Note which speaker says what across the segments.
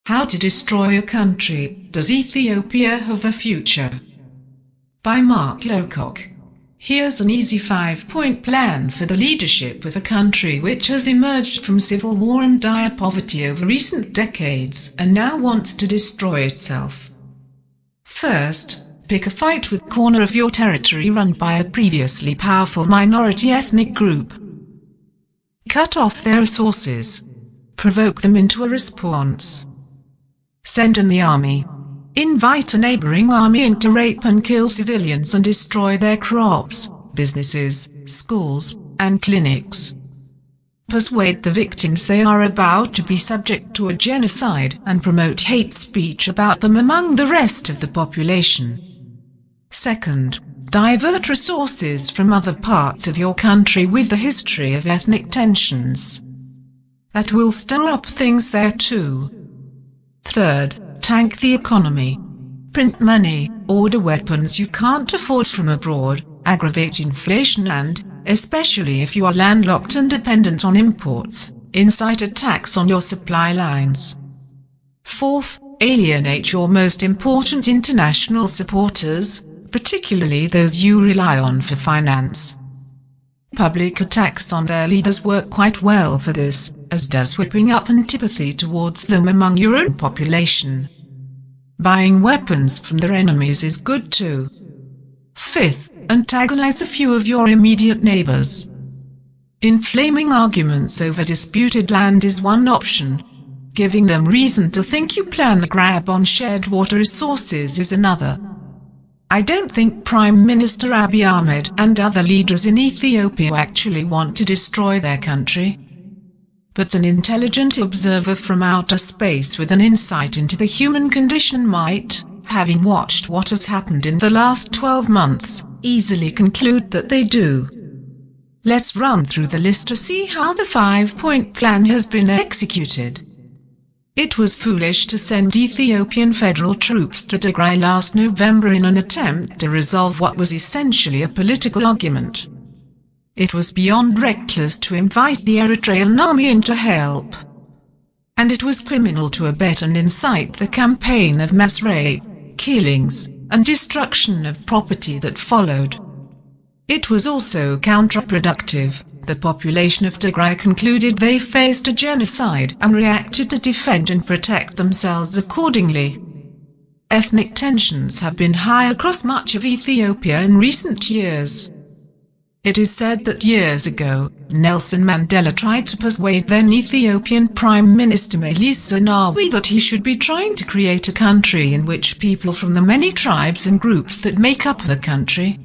Speaker 1: How to Destroy a Country, Does Ethiopia Have a Future? By Mark Lowcock. Here's an easy 5-point plan for the leadership of a country which has emerged from civil war and dire poverty over recent decades and now wants to destroy itself. First, pick a fight with corner of your territory run by a previously powerful minority ethnic group. Cut off their resources. Provoke them into a response. Send in the army. Invite a neighbouring army in to rape and kill civilians and destroy their crops, businesses, schools, and clinics. Persuade the victims they are about to be subject to a genocide and promote hate speech about them among the rest of the population. Second, divert resources from other parts of your country with a history of ethnic tensions. That will stir up things there too. Third, tank the economy. Print money, order weapons you can't afford from abroad, aggravate inflation and, especially if you are landlocked and dependent on imports, incite attacks on your supply lines. Fourth, alienate your most important international supporters, particularly those you rely on for finance. Public attacks on their leaders work quite well for this, as does whipping up antipathy towards them among your own population. Buying weapons from their enemies is good too. Fifth, antagonize a few of your immediate neighbors. Inflaming arguments over disputed land is one option. Giving them reason to think you plan a grab on shared water resources is another. I don't think Prime Minister Abiy Ahmed and other leaders in Ethiopia actually want to destroy their country. But an intelligent observer from outer space with an insight into the human condition might, having watched what has happened in the last 12 months, easily conclude that they do. Let's run through the list to see how the 5-point plan has been executed. It was foolish to send Ethiopian federal troops to Tigray last November in an attempt to resolve what was essentially a political argument. It was beyond reckless to invite the Eritrean army in to help. And it was criminal to abet and incite the campaign of mass rape, killings, and destruction of property that followed. It was also counterproductive. The population of Tigray concluded they faced a genocide and reacted to defend and protect themselves accordingly. Ethnic tensions have been high across much of Ethiopia in recent years. It is said that years ago, Nelson Mandela tried to persuade then Ethiopian Prime Minister Meles Zenawi that he should be trying to create a country in which people from the many tribes and groups that make up the country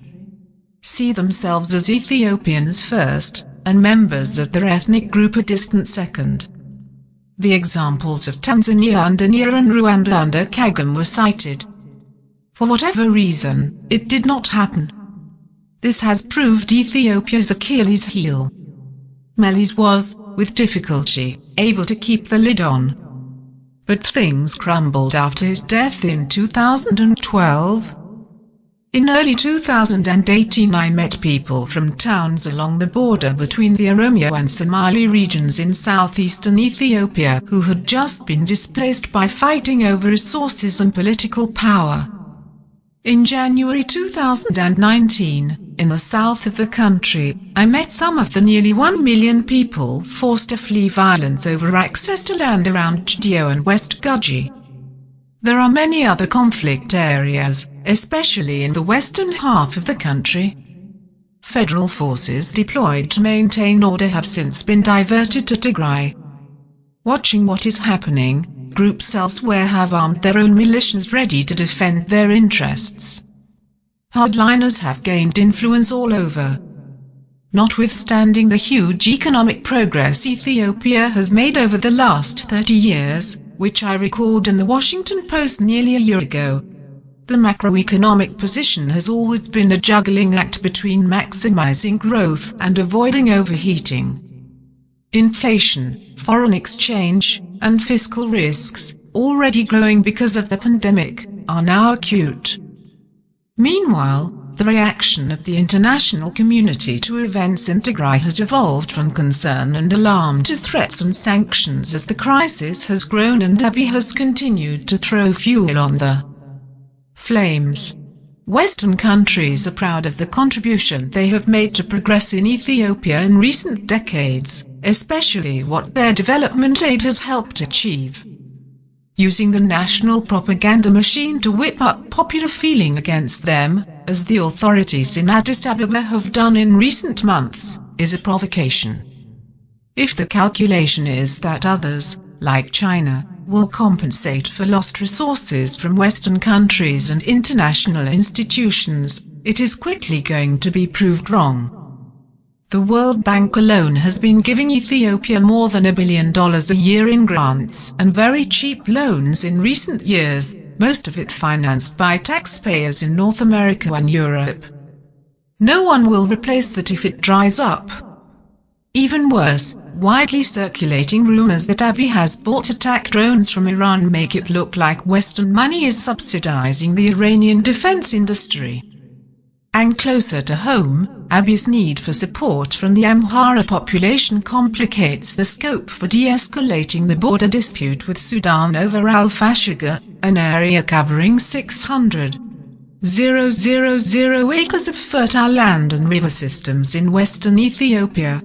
Speaker 1: see themselves as Ethiopians first, and members of their ethnic group a distant second. The examples of Tanzania under Nyerere and Rwanda under Kagame were cited. For whatever reason, it did not happen. This has proved Ethiopia's Achilles heel. Meles was, with difficulty, able to keep the lid on. But things crumbled after his death in 2012. In early 2018 I met people from towns along the border between the Oromia and Somali regions in southeastern Ethiopia who had just been displaced by fighting over resources and political power. In January 2019, in the south of the country, I met some of the nearly 1 million people forced to flee violence over access to land around Chdio and West Guji. There are many other conflict areas, especially in the western half of the country. Federal forces deployed to maintain order have since been diverted to Tigray. Watching what is happening, groups elsewhere have armed their own militias ready to defend their interests. Hardliners have gained influence all over. Notwithstanding the huge economic progress Ethiopia has made over the last 30 years, which I recalled in the Washington Post nearly a year ago, the macroeconomic position has always been a juggling act between maximizing growth and avoiding overheating. Inflation, foreign exchange, and fiscal risks, already growing because of the pandemic, are now acute. Meanwhile, the reaction of the international community to events in Tigray has evolved from concern and alarm to threats and sanctions as the crisis has grown and Abiy has continued to throw fuel on the flames. Western countries are proud of the contribution they have made to progress in Ethiopia in recent decades, especially what their development aid has helped achieve. Using the national propaganda machine to whip up popular feeling against them, as the authorities in Addis Ababa have done in recent months, is a provocation. If the calculation is that others, like China, will compensate for lost resources from Western countries and international institutions, it is quickly going to be proved wrong. The World Bank alone has been giving Ethiopia more than $1 billion a year in grants and very cheap loans in recent years, most of it financed by taxpayers in North America and Europe. No one will replace that if it dries up. Even worse, widely circulating rumors that Abiy has bought attack drones from Iran make it look like Western money is subsidizing the Iranian defense industry. And closer to home, Abiy's need for support from the Amhara population complicates the scope for de-escalating the border dispute with Sudan over Al-Fashiga, an area covering 600,000 acres of fertile land and river systems in western Ethiopia.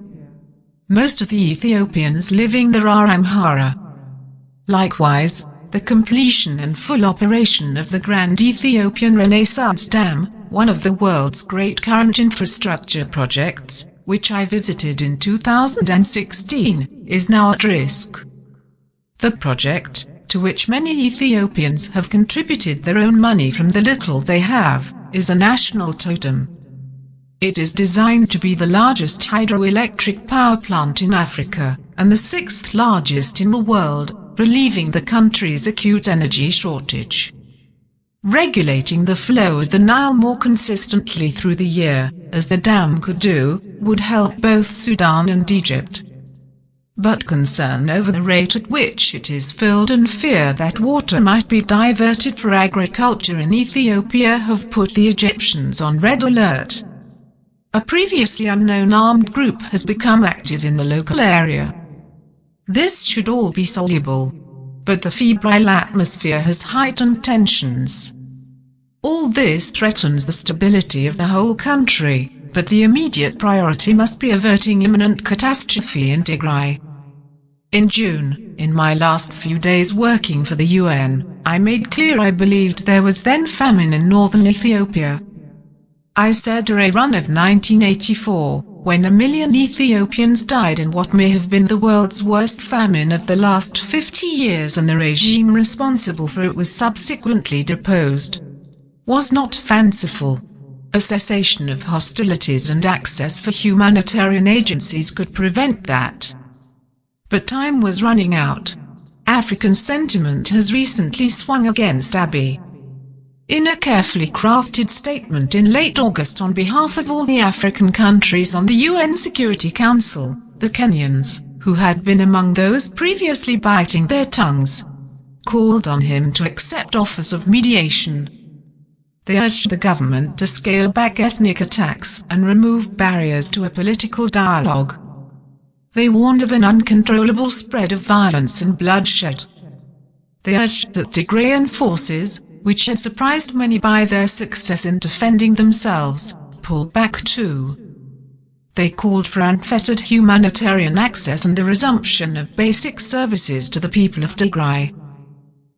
Speaker 1: Most of the Ethiopians living there are Amhara. Likewise, the completion and full operation of the Grand Ethiopian Renaissance Dam, one of the world's great current infrastructure projects, which I visited in 2016, is now at risk. The project, to which many Ethiopians have contributed their own money from the little they have, is a national totem. It is designed to be the largest hydroelectric power plant in Africa, and the 6th largest in the world, relieving the country's acute energy shortage. Regulating the flow of the Nile more consistently through the year, as the dam could do, would help both Sudan and Egypt. But concern over the rate at which it is filled and fear that water might be diverted for agriculture in Ethiopia have put the Egyptians on red alert. A previously unknown armed group has become active in the local area. This should all be soluble, but the febrile atmosphere has heightened tensions. All this threatens the stability of the whole country, but the immediate priority must be averting imminent catastrophe in Tigray. In June, in my last few days working for the UN, I made clear I believed there was then famine in northern Ethiopia. I said during a run of 1984, when 1 million Ethiopians died in what may have been the world's worst famine of the last 50 years and the regime responsible for it was subsequently deposed, was not fanciful. A cessation of hostilities and access for humanitarian agencies could prevent that. But time was running out. African sentiment has recently swung against Abiy. In a carefully crafted statement in late August on behalf of all the African countries on the UN Security Council, the Kenyans, who had been among those previously biting their tongues, called on him to accept offers of mediation. They urged the government to scale back ethnic attacks and remove barriers to a political dialogue. They warned of an uncontrollable spread of violence and bloodshed. They urged that Tigrayan forces, which had surprised many by their success in defending themselves, pull back too. They called for unfettered humanitarian access and a resumption of basic services to the people of Tigray.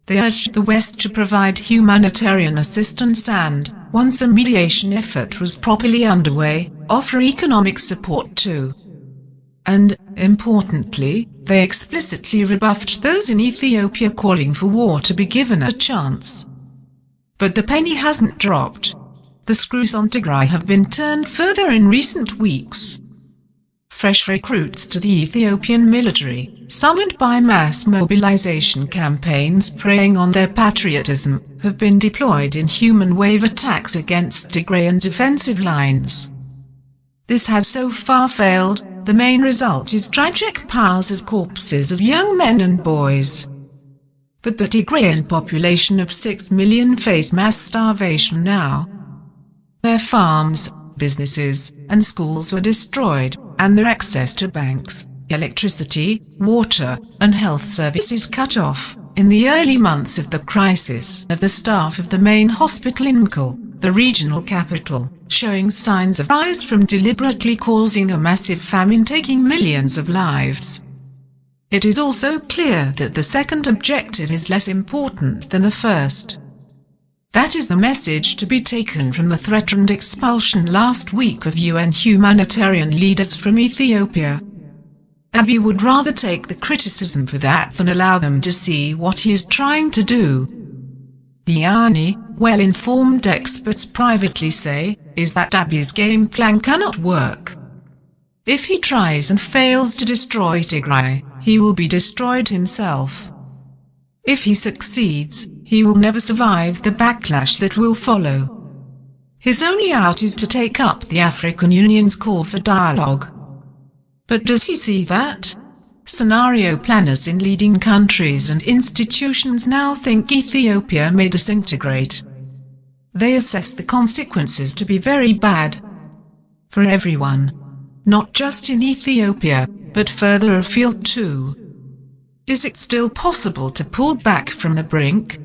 Speaker 1: They urged the West to provide humanitarian assistance and, once a mediation effort was properly underway, offer economic support too. And, importantly, they explicitly rebuffed those in Ethiopia calling for war to be given a chance. But the penny hasn't dropped. The screws on Tigray have been turned further in recent weeks. Fresh recruits to the Ethiopian military, summoned by mass mobilization campaigns preying on their patriotism, have been deployed in human wave attacks against Tigrayan defensive lines. This has so far failed. The main result is tragic piles of corpses of young men and boys. But the Tigrayan population of 6 million face mass starvation now. Their farms, businesses, and schools were destroyed, and their access to banks, electricity, water, and health services cut off. In the early months of the crisis, the staff of the main hospital in Mekelle, the regional capital, showing signs of rise from deliberately causing a massive famine taking millions of lives. It is also clear that the second objective is less important than the first. That is the message to be taken from the threatened expulsion last week of UN humanitarian leaders from Ethiopia. Abiy would rather take the criticism for that than allow them to see what he is trying to do. The irony, well-informed experts privately say, is that Abiy's game plan cannot work. If he tries and fails to destroy Tigray, he will be destroyed himself. If he succeeds, he will never survive the backlash that will follow. His only out is to take up the African Union's call for dialogue. But does he see that? Scenario planners in leading countries and institutions now think Ethiopia may disintegrate. They assess the consequences to be very bad. For everyone. Not just in Ethiopia, but further afield too. Is it still possible to pull back from the brink?